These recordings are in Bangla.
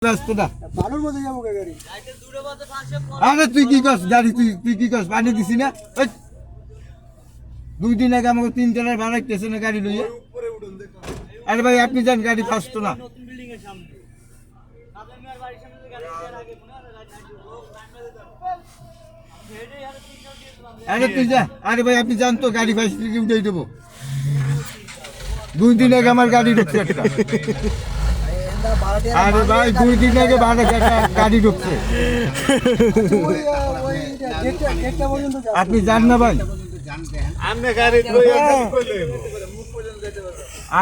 ব্যস্ত না বালুর মধ্যে যাবো গাড়ি আরে তুই কি করছ গাড়ি তুই কি করছ পানি দিছি না ওই 2 দিন আগে আমাকে 3 তলার ভাড়া স্টেশনে গাড়ি লইয়া আরে ভাই আপনি যান গাড়ি ফাসতো না আরে তুই যা আরে ভাই আপনি জান তো গাড়ি ফাসলে কি উঠাই দেবো 2 দিন আগে আমার গাড়ি ঢুকছে একটা আরে ভাই 2 দিন আগে ভাড়া গাড়ি ঢুকছে আপনি জান না ভাই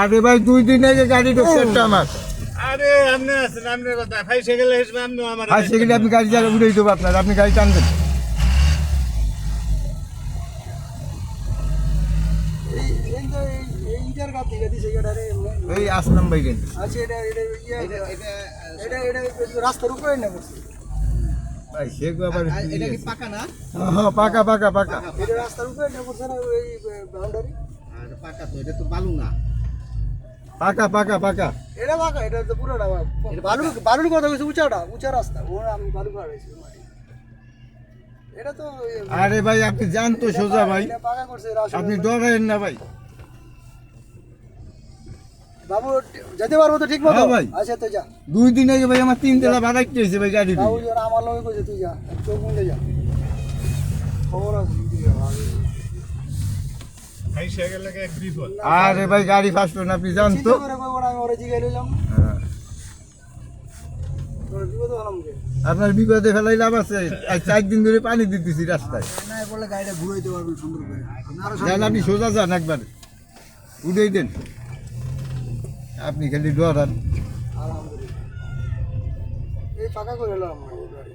আরে ভাই 2 দিন আগে গাড়ি ঢুকছে একটা আমার আরে আপনি আছেন আপনার কথা ফাইসে গেলে হিসেবে আপনি আমার ফাইসে গেলে আপনি গাড়ি জায়গা উড়াই দেবো আপনার আপনি গাড়ি টানবেন এই আসলাম ভাই গেল রাস্তার উপরে না ভাই সেগো আবার এটা কি পাকা না হ্যাঁ পাকা পাকা পাকা এটা রাস্তার উপরে না পড়ছে না ওই বাউন্ডারি আর পাকা তো এটা তো বালু না পাকা পাকা পাকা এটা পাকা এটা তো পুরোটা বালুর কথা কইছে উঁচা রাস্তা ও আমি বালু পাড়াইছি এটা তো আরে ভাই আপনি জান তো সোজা ভাই এটা পাকা করছে আপনি ডরায়েন না ভাই বাবু যেতে পারবো তো ঠিক মতো হ্যাঁ ভাই। আচ্ছা তো যা 2 দিন আগে ভাই আমার 3 তলা ভাড়া কিনেছে ভাই গাড়ি বাবু যারা আমার লগে কইছে তুই যা চোখ মুন্দে যা খবর আছে ফাইসে গেলে এক বিপদ আরে ভাই গাড়ি ফাসলো না আপনি জান তো চিন্তা করে কইবো না আমি ওরে জিগাই লইলাম হ্যাঁ। তোর বিপদ হলাম কে আপনার বিপদে ফেলাই লাভ আছে আজ 4 দিন ধরে পানি দিতেছি রাস্তায় না বলে গাড়িটা ঘুরাইতে পারবেন সুন্দর করে যান আপনি সোজা যান একবার উঠেই দেন আপনি খালি ডরান আলহামদুলিল্লাহ এই পাকা করে এলাম গাড়ি